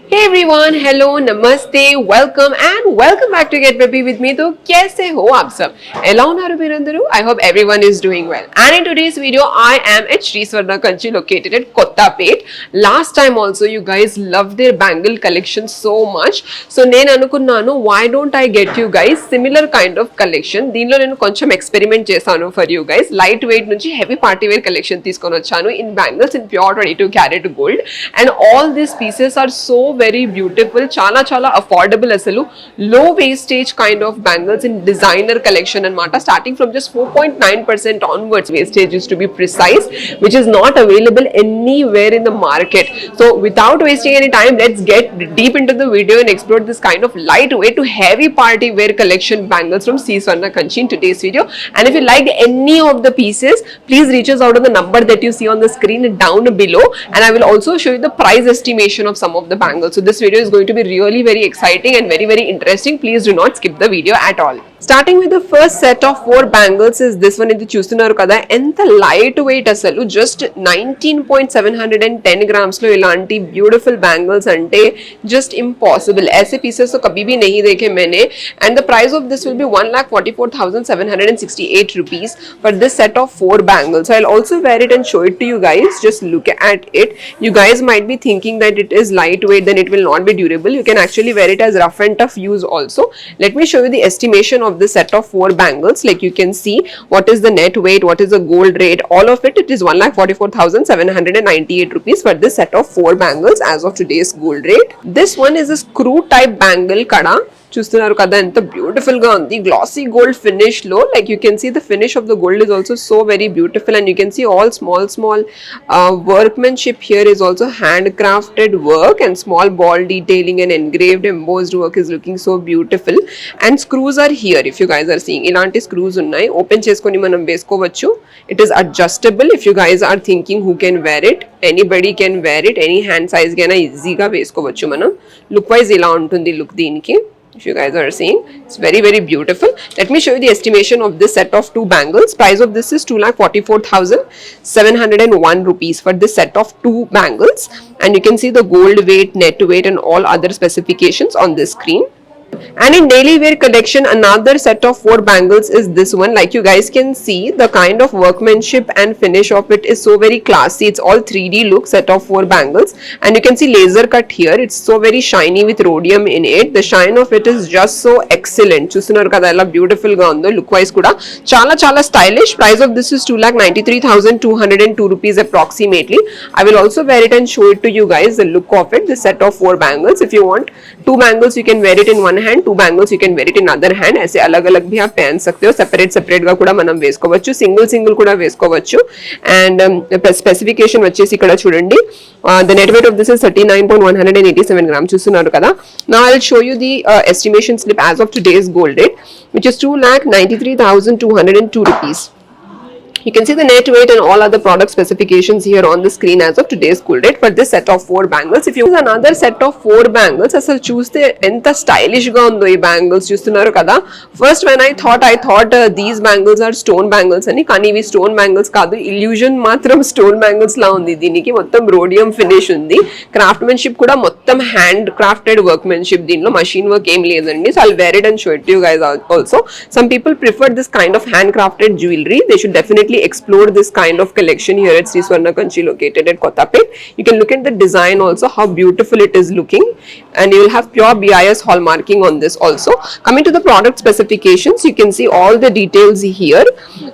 Hey everyone, hello, namaste, welcome back to Get Preppy with me. तो कैसे हो आप सब? ఎలా ఉన్నారు మీరందరూ? I hope everyone is doing well. And in today's video, I am at Sri Swarna Kanchi located at Kottapet. Last time also you guys loved their bangle collection so much. So నేను అనుకున్నాను why don't I get you guys similar kind of collection. దీనిలో నేను కొంచెం experiment చేశాను for you guys. Light weight నుంచి heavy party wear collection తీసుకొని వచ్చాను in bangles in pure 22 karat gold. And all these pieces are so very beautiful, చాలా affordable అసలు low wastage kind of bangles in designer collection అన్నమాట, starting from just 4.9% onwards wastage used to be precise, which is not available anywhere in the market. So without wasting any time, let's get deep into the video and explore this kind of lightweight to heavy party wear collection bangles from Sri Swarna Kanchi in today's video. And if you liked any of the pieces, please reach us out on the number that you see on the screen down below, and I will also show you the price estimation of some of the bangles. So this video is going to be really very exciting and very interesting. Please do not skip the video at all. Starting with the first set of 4 bangles is this one. ఇది చూస్తున్నారు కదా, ఎంత light weight అసలు, just 19.710 grams లో ఇలాంటి beautiful bangles అంటే just impossible. ऐसे pieces तो कभी भी नहीं देखे मैंने. And the price of this will be 1,44,768 rupees for this set of 4 bangles. So I'll also wear it and show it to you guys. Just look at it. You guys might be thinking that it is lightweight, then it will not be durable. You can actually wear it as rough and tough use also. Let me show you the estimation of this set of 4 bangles. Like you can see what is the net weight, what is the gold rate, all of it. It is 1,44,798 rupees for this set of 4 bangles as of today's gold rate. This one is a screw type bangle kada. చూస్తున్నారు కదా, ఎంత beautiful గా ఉంది, glossy gold finish లో. Like you can see the finish of the gold is also so very beautiful, and you can see all small workmanship here is also handcrafted work, and small ball detailing and engraved embossed work is looking so beautiful. And screws are here, if you guys are seeing, ఇలాంటి screws ఉన్నాయి, open చేసుకొని మనం వేసుకోవచ్చు. It is adjustable. If you guys are thinking who can wear it, anybody can wear it, any hand size కైనా ఈజీగా వేసుకోవచ్చు మనం. Look wise ఇలా ఉంటుంది లుక్ దీనికి. If you guys are seeing, it's very beautiful. Let me show you the estimation of this set of 2 bangles. Price of this is 2,44,701 rupees for this set of 2 bangles, and you can see the gold weight, net weight and all other specifications on this screen. And in daily wear collection, another set of 4 bangles is this one. Like you guys can see, the kind of workmanship and finish of it is so very classy. It's all 3D look set of 4 bangles, and you can see laser cut here. It's so very shiny with rhodium in it. The shine of it is just so excellent. చూస్తున్నారు కదా ఎలా beautiful గా ఉందో, look wise కూడా చాలా stylish. Price of this is 2,93,202 rupees approximately. I will also wear it and show it to you guys, the look of it. This set of 4 bangles. If you want 2 bangles, you can wear it in one hand, 2 bangles you can wear it in other hand. ऐसे अलग भी आप पहन सकते हो, separate గా కూడా మనం వేసుకోవచ్చు, సింగిల్ కూడా వేసుకోవచ్చు. అండ్ స్పెసిఫికేషన్ వచ్చేసి ఇక్కడ చూడండి, the net weight of this is 39.187 grams. చూస్తున్నారు కదా. Now I will show you the estimation slip as of today's gold rate, which is 2,93,202 rupees. You can see the net weight and all other product specifications here on the screen as of today's gold rate for this set of 4 bangles. If you use another set of 4 bangles, అసలు చూస్తే ఎంత stylish గా ఉందో ఈ bangles. చూస్తున్నారు కదా. First when I thought these bangles are stone bangles అని, కానీ ఇవి స్టోన్ బ్యాంగిల్స్ కాదు, ఇల్యూజన్ మాత్రం స్టోన్ బ్యాంగిల్స్ లా ఉంది. దీనికి మొత్తం రోడియం ఫినిష్ ఉంది, క్రాఫ్ట్మెన్షిప్ కూడా మొత్తం హ్యాండ్ క్రాఫ్టెడ్ వర్క్మెన్షిప్, దీనిలో మషిన్ వర్క్ ఏం లేదండి. So I'll wear it and show it to you guys also. Some people prefer this kind of handcrafted jewelry. They should definitely explore this kind of collection here at Sri Swarna Kanchi located at Kottapet. You can look at the design also, how beautiful it is looking, and you will have pure BIS hallmarking on this also. Coming to the product specifications, you can see all the details here.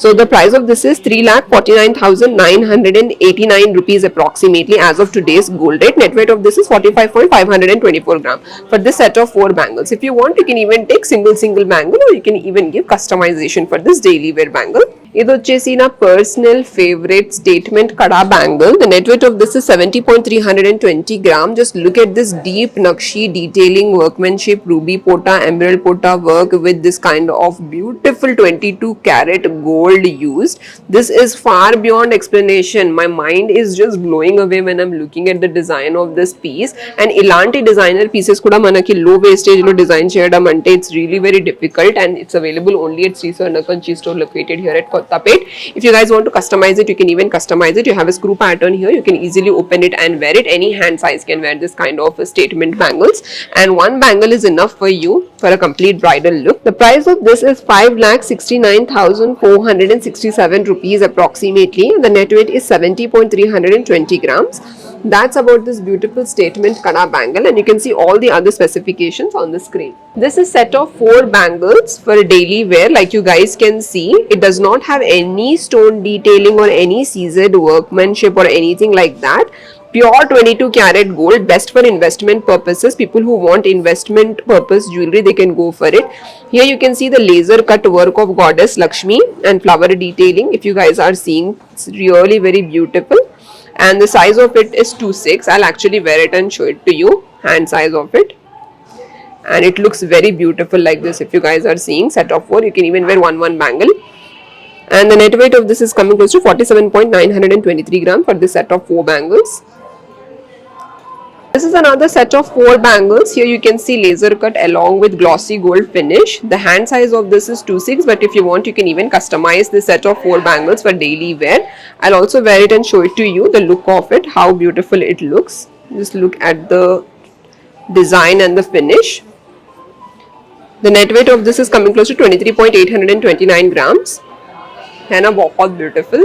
So the price of this is 3,49,989 rupees approximately as of today's gold rate. Net weight of this is 45.524 grams for this set of 4 bangles. If you want, you can even take single bangle, or you can even give customization for this daily wear bangle. ఇది వచ్చేసి నా personal favourite statement kada bangle. The net weight of this is 70.320 grams. Just look at this deep Nakshi detailing workmanship, ruby pota, emerald pota work with this kind of beautiful 22 karat gold used. This is far beyond explanation. My mind is just blowing away when I'm looking at the design of this piece. And ilanti designer pieces kuda manaki low wastage lo design cheyadam ante it's really very difficult, and it's available only at Sri Swarna Kanchi store located here at Kottapet. If you guys want to customize it, you can even customize it. You have a screw pattern here. You can easily open it and wear it. Any hand size can wear this kind of statement bangles, and one bangle is enough for you for a complete bridal look. The price of this is 5,69,467 rupees approximately. The net weight is 70.320 grams. That's about this beautiful statement kada bangle, and you can see all the other specifications on the screen. This is set of 4 bangles for daily wear. Like you guys can see, it does not have any stone detailing or any CZ workmanship or anything like that. Pure 22 karat gold, best for investment purposes. People who want investment purpose jewelry, they can go for it. Here you can see the laser cut work of goddess Lakshmi and flower detailing. If you guys are seeing, it's really very beautiful. And the size of it is 2/6. I'll actually wear it and show it to you, hand size of it. And it looks very beautiful like this. If you guys are seeing, set of 4, you can even wear one bangle. And the net weight of this is coming close to 47.923 grams for this set of 4 bangles. This is another set of 4 bangles. Here you can see laser cut along with glossy gold finish. The hand size of this is 2/6, but if you want, you can even customize this set of 4 bangles for daily wear. I'll also wear it and show it to you, the look of it, how beautiful it looks. Just look at the design and the finish. The net weight of this is coming close to 23.829 grams. है ना, बहुत beautiful.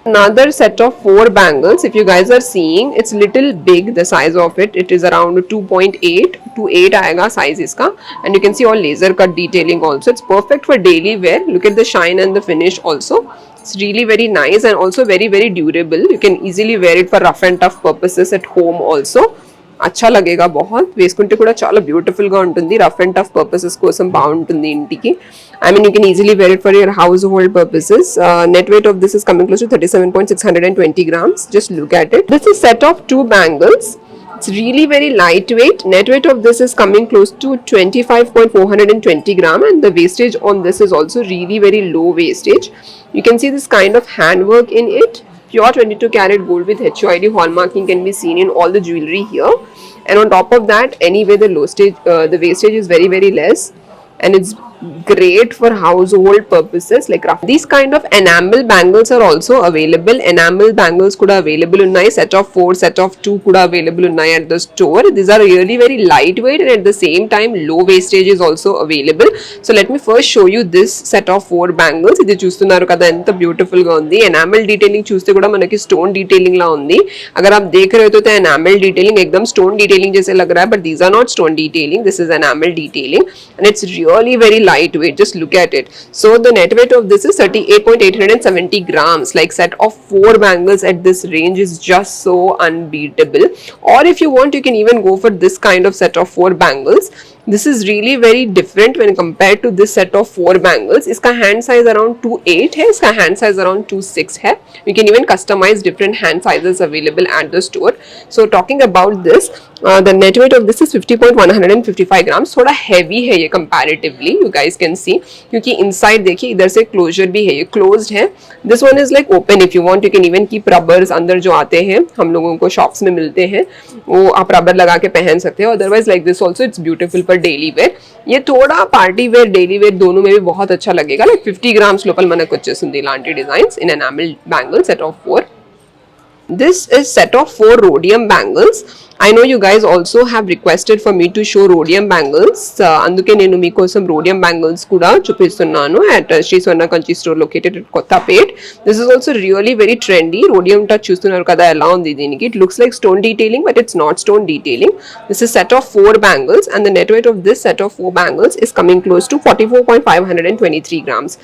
Another set of 4 bangles. If you guys are seeing, it's little big, the size of it. It is around 2.8 to 8 आएगा size इसका, and you can see all laser cut detailing also. It's perfect for daily wear. Look at the shine and the finish also. It's really very nice and also very durable. You can easily wear it for rough and tough purposes at home also. अच्छा लगेगा बहुत, వేసుకుంటే కూడా చాలా beautiful గా ఉంటుంది. Rough and tough purposes కోసం బాగుంటుంది ఇంటికి. I mean, you can easily wear it for your household purposes. Net weight of this is coming close to 37.620 grams. Just look at it. This is set of 2 bangles. It's really very lightweight. Net weight of this is coming close to 25.420 gram, and the wastage on this is also really very low wastage. You can see this kind of handwork in it. Pure 22 karat gold with HUID hallmarking can be seen in all the jewelry here. And on top of that, anyway, the wastage is very less, and it's great for household purposes like rough. These kind of enamel bangles are also available. Enamel bangles kuda available unnai. Set of 4, set of 2 kuda available unnai at the store. These are really very lightweight, and at the same time low wastage is also available. So let me first show you this set of 4 bangles. Idi chustunnaru kada, enta beautiful ga undi. Enamel detailing chuste kuda manaki stone detailing la undi. Agar aap dekh rahe ho to enamel detailing ekdam stone detailing jaise lag raha hai, but these are not stone detailing. This is enamel detailing, and it's really very lightweight. Just look at it. So the net weight of this is 38.870 grams. Like set of 4 bangles at this range is just so unbeatable. Or if you want, you can even go for this kind of set of 4 bangles. This is really very different when compared to this set of 4 bangles. इसका hand size around 2.8 है, इसका hand size around 2.6 है. You can even customize different hand sizes available at the store. So talking about this, the net weight of this is 50.155 grams. थोड़ा heavy है ये comparatively. You guys can see, क्योंकि inside देखिए इधर से closure भी है, ये closed है. This one is like open. If you want, you can even keep rubbers. अंदर जो आते हैं, हम लोगों को shops में मिलते हैं, वो आप rubber लगा के पहन सकते हो. Otherwise like this also, it's beautiful for daily wear. ये थोड़ा party wear, daily wear दोनों में भी बहुत अच्छा लगेगा. Like 50 grams लोपल మనకు వచ్చేస్తుంది ఇలాంటి designs in enamel bangle set of 4. This is set of 4 rhodium bangles. I know you guys also have requested for me to show rhodium bangles. అందుకే నేను మీకోసం rhodium bangles కూడా చూపిస్తున్నాను at Sri Swarna Kanchi store located at Kottapet. This is also really very trendy. Rhodium touch చూస్తున్నారు కదా ఎలా ఉంది దీనికి. It looks like stone detailing, but it's not stone detailing. This is set of 4 bangles, and the net weight of this set of 4 bangles is coming close to 44.523 grams.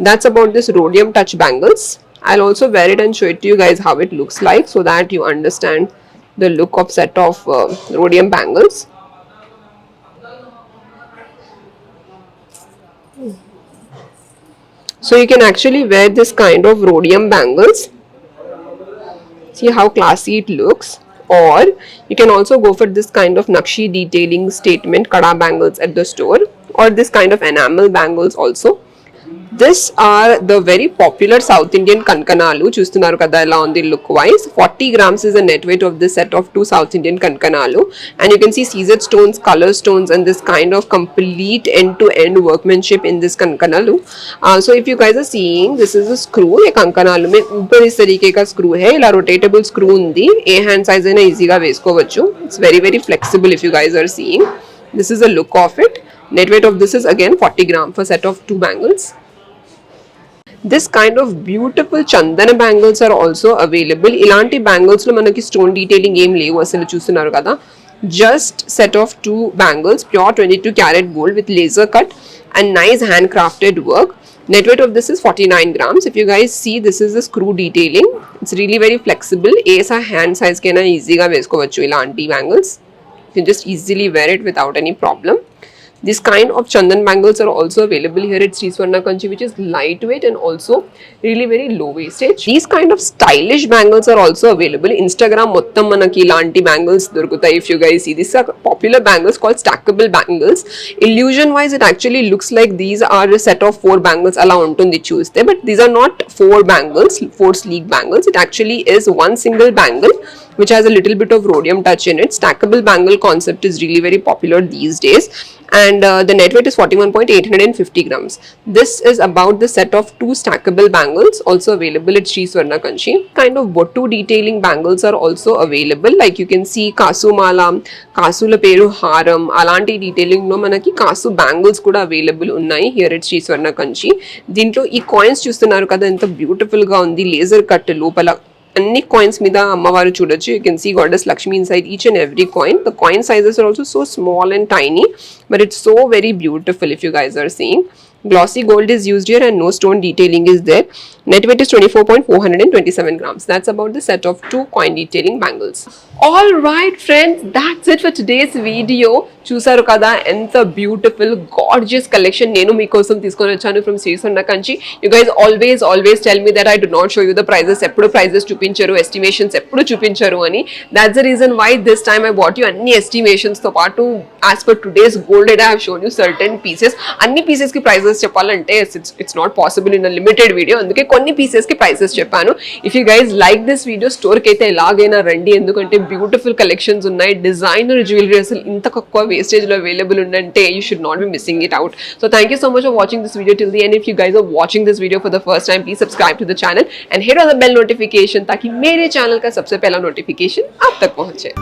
That's about this rhodium touch bangles. I'll also wear it and show it to you guys how it looks like, so that you understand the look of set of rhodium bangles. So you can actually wear this kind of rhodium bangles. See how classy it looks. Or you can also go for this kind of Nakshi detailing statement kada bangles at the store, or this kind of enamel bangles also. This are the very popular South Indian కంకణాలు. చూస్తున్నారు కదా ఎలా ఉంది look wise. 40 grams is the net weight of this set of 2 South Indian kankanalu, and you can see seasoned stones, color stones, and this kind of complete end-to-end workmanship in this kankanalu. So if you guys are seeing, this is a screw. ये kankanalu में ऊपर इस तरीके का screw है, इला rotatable screw उंदी. ए hand size है ना easy गा वेసుకోవచ్చు. It's very very flexible if you guys are seeing. This is the look of it. Net weight of this is again 40 grams for set of 2 bangles. This kind of beautiful chandana bangles are also available. Ilanti bangles lo manaki stone detailing em levu asalu chustunaru kada. Just set of 2 bangles, pure 22 karat gold with laser cut and nice handcrafted work. Net weight of this is 49 grams. If you guys see, this is the screw detailing. It's really very flexible. Esa hand size kena easy ga veskovachu ilanti bangles. You can just easily wear it without any problem. This kind of chandan bangles are also available here at Sri Swarna Kanchi, which is lightweight and also really very low wastage. These kind of stylish bangles are also available. Instagram mottam manaki ilanti bangles dorkutai. If you guys see, these are popular bangles called stackable bangles. Illusion wise, it actually looks like these are a set of 4 bangles ala untundi chuste, but these are not 4 bangles, 4 sleek bangles. It actually is one single bangle which has a little bit of rhodium touch in it. Stackable bangle concept is really very popular these days, and the net weight is 41.850 grams. This is about the set of 2 stackable bangles also available at Sri Swarna Kanchi. Kind of bottu detailing bangles are also available, like you can see kasu mala, kasula peru haram, alanti detailing lo manaki kasu bangles kuda available unnai here at Sri Swarna Kanchi. Dintlo ee coins chustunaru kada enta beautiful ga undi, laser cut lopala అన్ని coins మీద అమ్మవారు చూడొచ్చు. You can see goddess Lakshmi inside each and every coin. The coin sizes are also so small and tiny, but it's so very beautiful if you guys are seeing. Glossy gold is used here and no stone detailing is there. Net weight is 24.427 grams. That's about the set of 2 coin detailing bangles. All right friends, that's it for today's video. చూసారు కదా ఎంత beautiful gorgeous collection నేను మీకోసం తీసుకొని వచ్చాను from Shri Swarna Kanchi. You guys always tell me that I do not show you the prices. ఎప్పుడు prices చూపించరు, estimations ఎప్పుడు చూపించరు అని. That's the reason why this time I bought you అన్ని ఎస్టిమేషన్స్ తో పాటు as per today's gold I have shown you certain pieces. అన్ని pieces కి ప్రైజెస్ చెప్పాలంటే it's not possible in a limited video, అందుకే కొన్ని పీసెస్ కి ప్రైసెస్ చెప్పాను. If you guys like this video, store కి అయితే ఎలాగైనా రండి, ఎందుకంటే బ్యూటిఫుల్ కలెక్షన్స్ ఉన్నాయి. డిజైనర్ జ్యువెలరీ అసలు ఇంత తక్కువ వేస్టేజ్ లో అవైలబుల్ ఉందంటే you should not be missing it out. So thank you so much for watching this video till the end. If you guys are watching this video for the first time, please subscribe to the channel and hit on the bell notification ताकि मेरे channel का सबसे पहला notification आप तक पहुंचे.